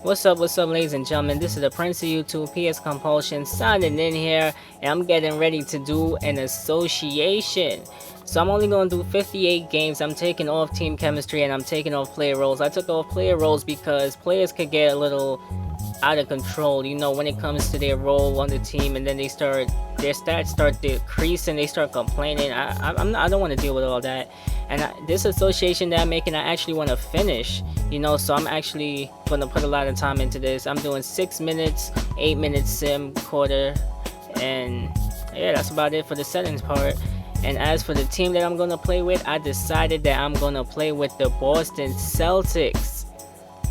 What's up, ladies and gentlemen? This is the Prince of YouTube, PS Compulsion, signing in here, and I'm getting ready to do an association. So I'm only going to do 58 games. I'm taking off team chemistry and I'm taking off player roles. I took off player roles because players could get a little out of control, you know, when it comes to their role on the team, and then their stats start decreasing, they start complaining. I don't want to deal with all that. And this association that I'm making, I actually want to finish, you know, so I'm actually going to put a lot of time into this. I'm doing 6 minutes, 8 minutes sim quarter, and yeah, that's about it for the settings part. And as for the team that I'm going to play with, I decided that I'm going to play with the Boston Celtics.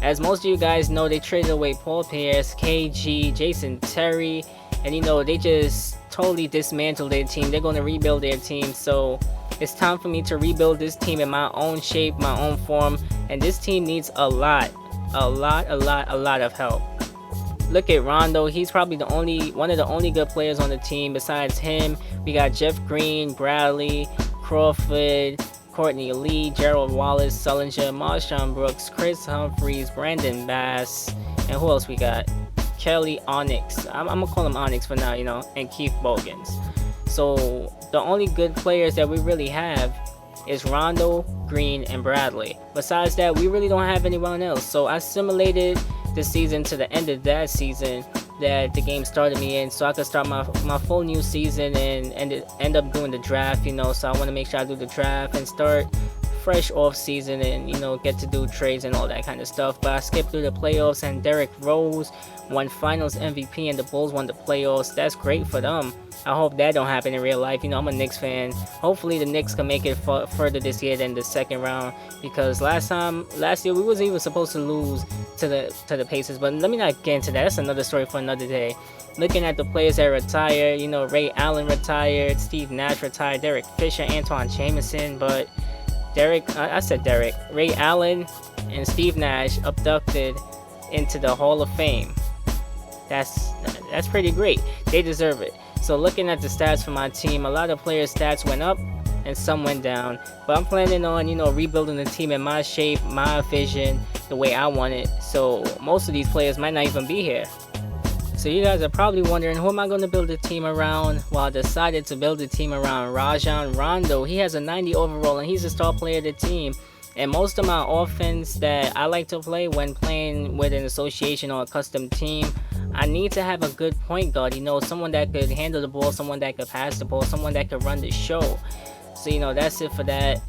As most of you guys know, they traded away Paul Pierce, KG, Jason Terry, and you know, they just totally dismantled their team. They're going to rebuild their team, so it's time for me to rebuild this team in my own shape, my own form, and this team needs a lot of help. Look at Rondo. He's probably one of the only good players on the team. Besides him, we got Jeff Green, Bradley, Crawford, Courtney Lee, Gerald Wallace, Sullinger, Marshawn Brooks, Chris Humphries, Brandon Bass, and who else we got? Kelly Onyx. I'm gonna call him Onyx for now, you know, and Keith Bogans. So the only good players that we really have is Rondo, Green, and Bradley. Besides that, we really don't have anyone else. So I simulated the season to the end of that season that the game started me in, so I could start my full new season and end up doing the draft, you know. So I want to make sure I do the draft and start fresh off season and, you know, get to do trades and all that kind of stuff. But I skipped through the playoffs, and Derrick Rose won finals MVP and the Bulls won the playoffs. That's great for them. I hope that don't happen in real life. You know, I'm a Knicks fan. Hopefully the Knicks can make it further this year than the second round, because last year we wasn't even supposed to lose to the Pacers. But let me not get into that. That's another story for another day. Looking at the players that retired, you know, Ray Allen retired, Steve Nash retired, Derek Fisher, Antoine Jameson, but Ray Allen and Steve Nash abducted into the Hall of Fame. That's pretty great. They deserve it. So looking at the stats for my team, a lot of players' stats went up and some went down. But I'm planning on, you know, rebuilding the team in my shape, my vision, the way I want it. So most of these players might not even be here. So you guys are probably wondering, who am I going to build a team around? Well, I decided to build a team around Rajon Rondo. He has a 90 overall and he's a star player of the team. And most of my offense that I like to play when playing with an association or a custom team, I need to have a good point guard, you know, someone that could handle the ball, someone that could pass the ball, someone that could run the show. So, you know, that's it for that.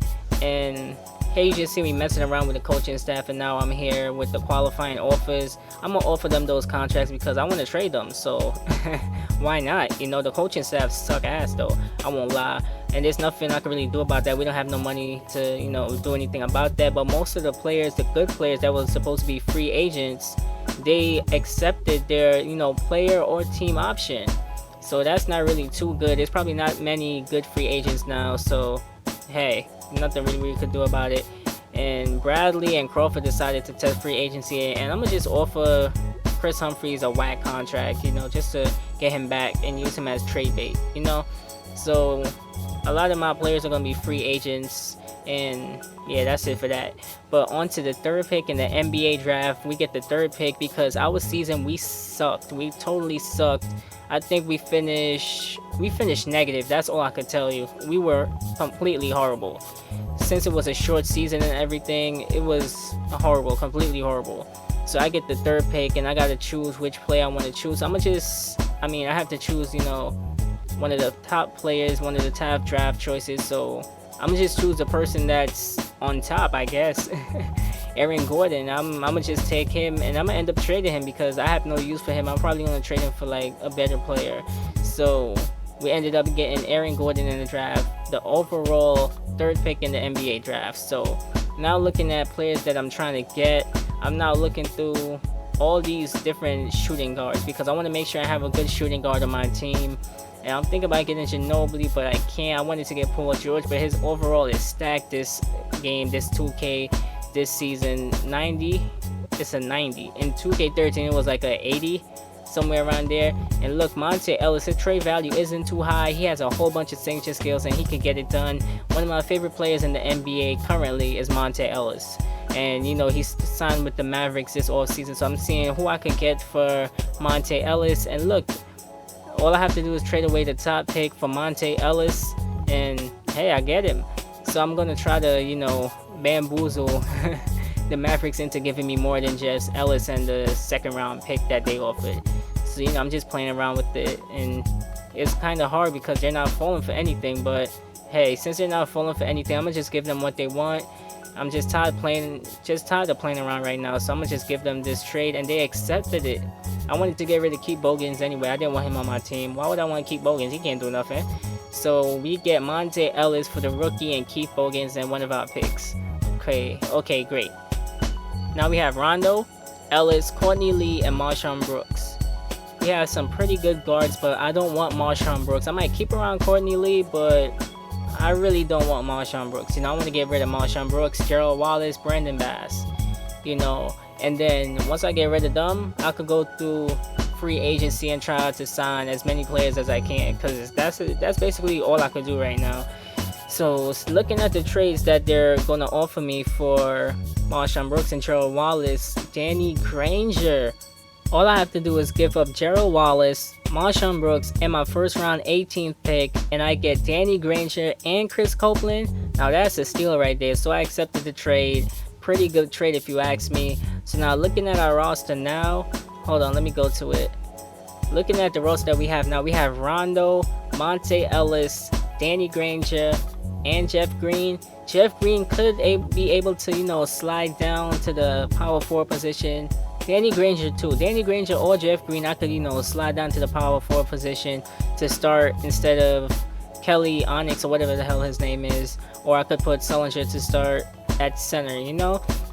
And here you just see me messing around with the coaching staff, and now I'm here with the qualifying offers. I'm going to offer them those contracts because I want to trade them. So why not? You know, the coaching staff suck ass though. I won't lie. And there's nothing I can really do about that. We don't have no money to, you know, do anything about that. But most of the players, the good players that was supposed to be free agents, they accepted their, you know, player or team option. So that's not really too good. There's probably not many good free agents now. So, hey, nothing really we could do about it. And Bradley and Crawford decided to test free agency. And I'm going to just offer Chris Humphries a whack contract, you know, just to get him back and use him as trade bait, you know. So a lot of my players are going to be free agents, and yeah, that's it for that. But on to the third pick in the NBA draft. We get the third pick because our season, we sucked. We totally sucked. I think we finished negative. That's all I could tell you. We were completely horrible. Since it was a short season and everything, it was horrible, completely horrible. So I get the third pick, and I got to choose which player I want to choose. I have to choose, you know, one of the top players, one of the top draft choices. So I'm gonna just choose the person that's on top, I guess. Aaron Gordon. I'm gonna just take him, and I'm gonna end up trading him because I have no use for him. I'm probably gonna trade him for like a better player. So we ended up getting Aaron Gordon in the draft, the overall third pick in the NBA draft. So now looking at players that I'm trying to get, I'm now looking through all these different shooting guards because I want to make sure I have a good shooting guard on my team. And I'm thinking about getting Ginobili, but I can't. I wanted to get Paul George, but his overall is stacked this game, this 2K, this season. 90, it's a 90. In 2K13, it was like a 80, somewhere around there. And look, Monte Ellis, his trade value isn't too high. He has a whole bunch of signature skills, and he can get it done. One of my favorite players in the NBA currently is Monte Ellis. and he's signed with the Mavericks this offseason. So I'm seeing who I could get for Monte Ellis, and look, all I have to do is trade away the top pick for Monte Ellis, and hey, I get him. So I'm gonna try to bamboozle the Mavericks into giving me more than just Ellis and the second round pick that they offered. So I'm just playing around with it, and it's kind of hard because they're not falling for anything. But hey, since they're not falling for anything, I'm gonna just give them what they want. I'm just tired of playing around right now, so I'm gonna just give them this trade, and they accepted it. I wanted to get rid of Keith Bogans anyway. I didn't want him on my team. Why would I want to keep Bogans? He can't do nothing. So we get Monte Ellis for the rookie and Keith Bogans and one of our picks. Okay, great. Now we have Rondo, Ellis, Courtney Lee, and Marshawn Brooks. We have some pretty good guards, but I don't want Marshawn Brooks. I might keep around Courtney Lee, but I really don't want Marshawn Brooks. I want to get rid of Marshawn Brooks, Gerald Wallace, Brandon Bass. And then once I get rid of them, I could go through free agency and try to sign as many players as I can, because that's basically all I could do right now. So looking at the trades that they're going to offer me for Marshawn Brooks and Gerald Wallace, Danny Granger. All I have to do is give up Gerald Wallace, Marshawn Brooks, and my first round 18th pick, and I get Danny Granger and Chris Copeland. Now that's a steal right there. So I accepted the trade. Pretty good trade if you ask me. So now looking at our roster now, hold on, let me go to it. Looking at the roster that we have now, we have Rondo, Monte Ellis, Danny Granger, and Jeff Green. Jeff Green could be able to, slide down to the power forward position. Danny Granger too. Danny Granger or Jeff Green, I could, slide down to the power forward position to start instead of Kelly Onyx or whatever the hell his name is. Or I could put Sullinger to start at center,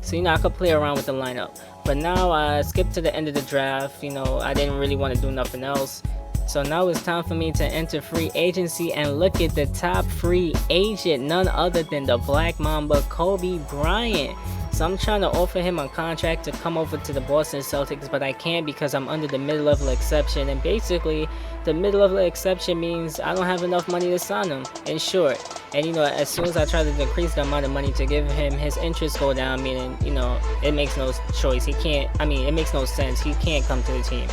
So, I could play around with the lineup. But now I skipped to the end of the draft. I didn't really want to do nothing else. So now it's time for me to enter free agency and look at the top free agent, none other than the Black Mamba, Kobe Bryant. So I'm trying to offer him a contract to come over to the Boston Celtics, but I can't because I'm under the mid-level exception. And basically, the mid-level exception means I don't have enough money to sign him, in short. And as soon as I try to decrease the amount of money to give him, his interests go down, meaning, it makes no choice. It makes no sense. He can't come to the team.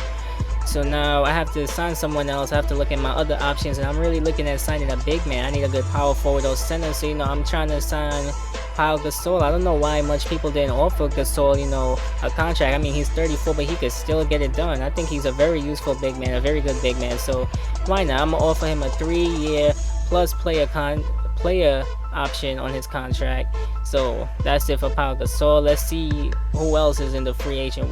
So now I have to sign someone else. I have to look at my other options, and I'm really looking at signing a big man. I need a good power forward or center. So I'm trying to sign Pau Gasol. I don't know why much people didn't offer Gasol, a contract. He's 34, but he could still get it done. I think he's a very useful big man, a very good big man. So why not? I'm gonna offer him a 3-year plus player option on his contract. So that's it for Pau Gasol. Let's see who else is in the free agent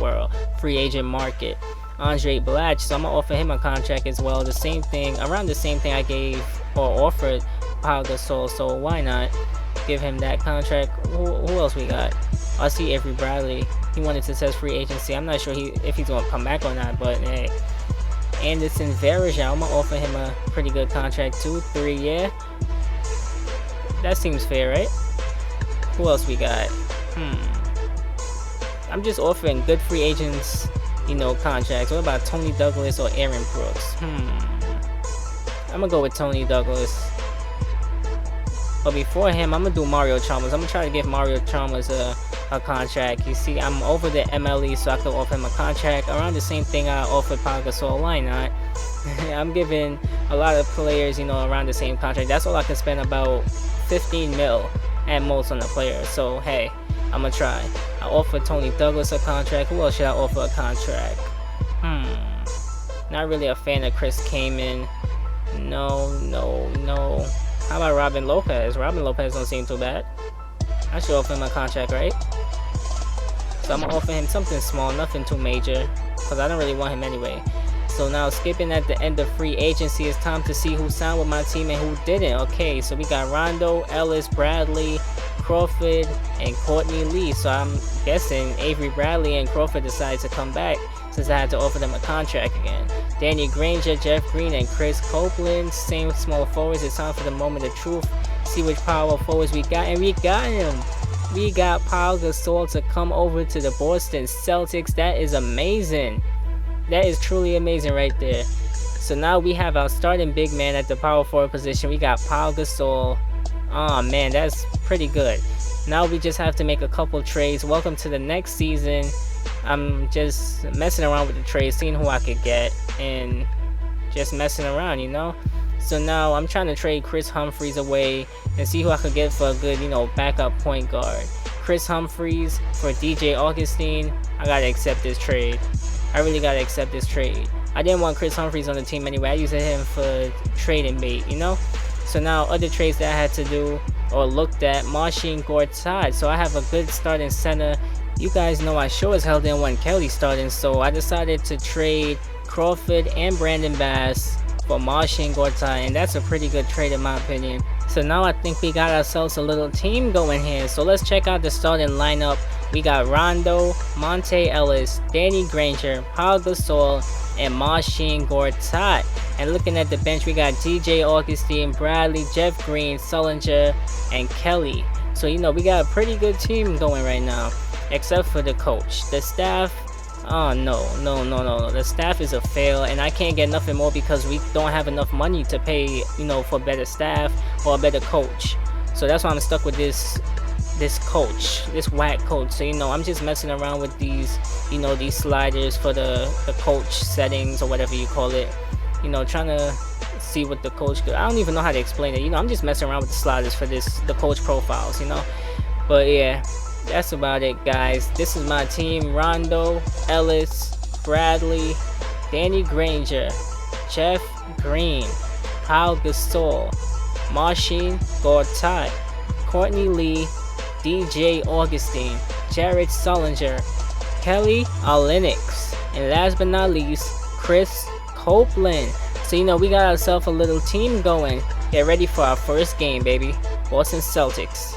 market. Andre Blatch, so I'm gonna offer him a contract as well. Around the same thing I gave or offered Pau Gasol. So why not give him that contract? Who else we got? I see Avery Bradley. He wanted to test free agency. I'm not sure if he's gonna come back or not, but hey. Anderson Varejao, I'm gonna offer him a pretty good contract too, 3-year. That seems fair, right? Who else we got? I'm just offering good free agents, contracts. What about Tony Douglas or Aaron Brooks? I'm gonna go with Tony Douglas. But before him, I'm gonna do Mario Chalmers. I'm gonna try to give Mario Chalmers a contract. You see, I'm over the MLE, so I could offer him a contract. Around the same thing I offered Pau Gasol. Why not? I'm giving a lot of players, around the same contract. That's all I can spend, about 15 mil at most on the player. So hey, I'm gonna try. I offered Tony Douglas a contract. Who else should I offer a contract? Not really a fan of Chris Kaman. No. How about Robin Lopez? Robin Lopez don't seem too bad. I should offer him a contract, right? So I'm gonna offer him something small, nothing too major, because I don't really want him anyway. So now skipping at the end of free agency, it's time to see who signed with my team and who didn't. Okay, so we got Rondo, Ellis, Bradley, Crawford, and Courtney Lee. So I'm guessing Avery Bradley and Crawford decided to come back since I had to offer them a contract again. Danny Granger, Jeff Green, and Chris Copeland, same small forwards. It's time for the moment of truth. See which power forwards we got, and we got him. We got Pau Gasol to come over to the Boston Celtics. That is amazing. That is truly amazing right there. So now we have our starting big man at the power forward position. We got Pau Gasol. Oh man, that's pretty good. Now we just have to make a couple trades. Welcome to the next season. I'm just messing around with the trades, seeing who I could get, and just messing around, you know. So now I'm trying to trade Chris Humphries away and see who I could get for a good, backup point guard. Chris Humphries for DJ Augustine. I gotta accept this trade. I really gotta accept this trade. I didn't want Chris Humphries on the team anyway. I used him for trading bait, you know. So now other trades that I had to do or looked at, Marcin Gortat. So I have a good starting center. You guys know I sure as hell didn't want Kelly starting, so I decided to trade Crawford and Brandon Bass for Marcin Gortat, and that's a pretty good trade in my opinion. So now I think we got ourselves a little team going here. So let's check out the starting lineup. We got Rondo, Monte Ellis, Danny Granger, Paul Gasol, and Marcin Gortat. And looking at the bench, we got DJ Augustine, Bradley, Jeff Green, Sullinger, and Kelly. So we got a pretty good team going right now, except for the coach. The staff, oh no, the staff is a fail, and I can't get nothing more because we don't have enough money to pay, for better staff or a better coach. So that's why I'm stuck with this coach, this whack coach. So I'm just messing around with these, these sliders for the coach settings or whatever you call it. Trying to see what the coach could. I don't even know how to explain it. I'm just messing around with the sliders for the coach profiles. But yeah, that's about it, guys. This is my team: Rondo, Ellis, Bradley, Danny Granger, Jeff Green, Paul Gasol, Marcin Gortat, Courtney Lee, DJ Augustine, Jared Sullinger, Kelly Olynyk, and last but not least, Chris Copeland. So we got ourselves a little team going. Get ready for our first game, baby. Boston Celtics.